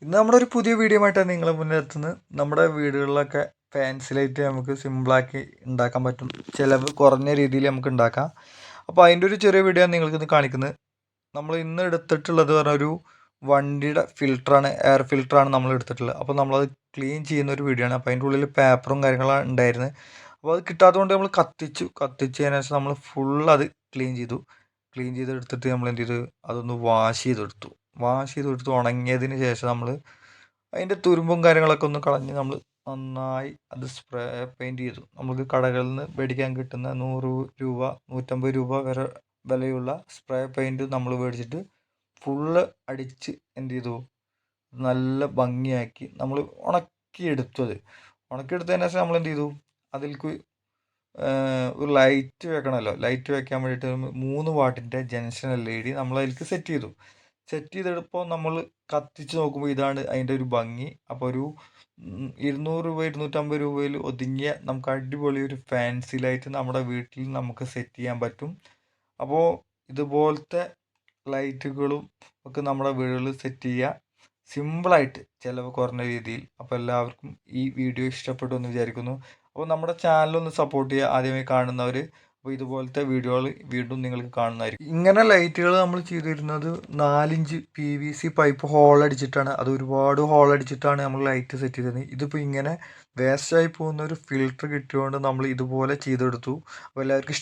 ഇന്ന് നമ്മുടെ ഒരു പുതിയ വീഡിയോ ആയിട്ടാണ് നിങ്ങളെ മുന്നിൽ എത്തുന്നത്. നമ്മുടെ വീടുകളിലൊക്കെ ഫാൻസി ലൈറ്റ് നമുക്ക് സിമ്പിളാക്കി ഉണ്ടാക്കാൻ പറ്റും. ചിലവ് കുറഞ്ഞ രീതിയിൽ നമുക്ക് ഉണ്ടാക്കാം. അപ്പോൾ അതിൻ്റെ ഒരു ചെറിയ വീഡിയോ ആണ് നിങ്ങൾക്ക് ഇന്ന് കാണിക്കുന്നത്. നമ്മൾ ഇന്ന് എടുത്തിട്ടുള്ളത് പറഞ്ഞാൽ ഒരു വണ്ടിയുടെ ഫിൽറ്ററാണ്, എയർ ഫിൽറ്ററാണ് നമ്മൾ എടുത്തിട്ടുള്ളത്. അപ്പോൾ നമ്മളത് ക്ലീൻ ചെയ്യുന്ന ഒരു വീഡിയോ ആണ്. അപ്പോൾ അതിൻ്റെ ഉള്ളിൽ പേപ്പറും കാര്യങ്ങളും ഉണ്ടായിരുന്നു. അപ്പോൾ അത് കിട്ടാത്തതുകൊണ്ട് നമ്മൾ കത്തിച്ചതിന് ശേഷം നമ്മൾ ഫുൾ അത് ക്ലീൻ ചെയ്തെടുത്തിട്ട് നമ്മൾ എന്ത് ചെയ്തു, അതൊന്ന് വാഷ് ചെയ്തെടുത്ത് ഉണങ്ങിയതിന് ശേഷം നമ്മൾ അതിൻ്റെ തുരുമ്പും കാര്യങ്ങളൊക്കെ ഒന്ന് കളഞ്ഞ് നമ്മൾ നന്നായി അത് സ്പ്രേ പെയിൻറ്റ് ചെയ്തു. നമുക്ക് കടകളിൽ നിന്ന് മേടിക്കാൻ കിട്ടുന്ന 100 രൂപ 150 രൂപ വരെ വിലയുള്ള സ്പ്രേ പെയിൻറ്റ് നമ്മൾ മേടിച്ചിട്ട് ഫുള്ള് അടിച്ച് എന്ത് ചെയ്തു, നല്ല ഭംഗിയാക്കി നമ്മൾ ഉണക്കിയെടുത്തതിന് ശേഷം നമ്മൾ എന്ത് ചെയ്തു, അതിലേക്ക് ഒരു ലൈറ്റ് വെക്കണമല്ലോ. ലൈറ്റ് വെക്കാൻ വേണ്ടിയിട്ട് 3 വാട്ടിൻ്റെ ജംഗ്ഷൻ LED നമ്മൾ അതിലേക്ക് സെറ്റ് ചെയ്തെടുപ്പോൾ നമ്മൾ കത്തിച്ച് നോക്കുമ്പോൾ ഇതാണ് അതിൻ്റെ ഒരു ഭംഗി. അപ്പോൾ ഒരു 200 രൂപ 250 രൂപയിൽ ഒതുങ്ങിയ നമുക്ക് അടിപൊളി ഒരു ഫാൻസി ലൈറ്റ് നമ്മുടെ വീട്ടിൽ നമുക്ക് സെറ്റ് ചെയ്യാൻ പറ്റും. അപ്പോൾ ഇതുപോലത്തെ ലൈറ്റുകളും ഒക്കെ നമ്മുടെ വീടുകളിൽ സെറ്റ് ചെയ്യുക, സിമ്പിളായിട്ട് ചിലവ് കുറഞ്ഞ രീതിയിൽ. അപ്പോൾ എല്ലാവർക്കും ഈ വീഡിയോ ഇഷ്ടപ്പെട്ടു എന്ന് വിചാരിക്കുന്നു. അപ്പോൾ നമ്മുടെ ചാനലൊന്ന് സപ്പോർട്ട് ചെയ്യുക, ആദ്യമായി കാണുന്നവർ. അപ്പോൾ ഇതുപോലത്തെ വീഡിയോകൾ വീണ്ടും നിങ്ങൾക്ക് കാണുന്നതായിരിക്കും. ഇങ്ങനെ ലൈറ്റുകൾ നമ്മൾ ചെയ്തിരുന്നത് 4 ഇഞ്ച് PVC പൈപ്പ് ഹോളടിച്ചിട്ടാണ്. അത് ഒരുപാട് ഹോളടിച്ചിട്ടാണ് നമ്മൾ ലൈറ്റ് സെറ്റ് ചെയ്തത്. ഇതിപ്പോൾ ഇങ്ങനെ വേസ്റ്റായി പോകുന്ന ഒരു ഫിൽറ്റർ കിട്ടിയതുകൊണ്ട് നമ്മൾ ഇതുപോലെ ചെയ്തെടുത്തു. അപ്പോൾ എല്ലാവർക്കും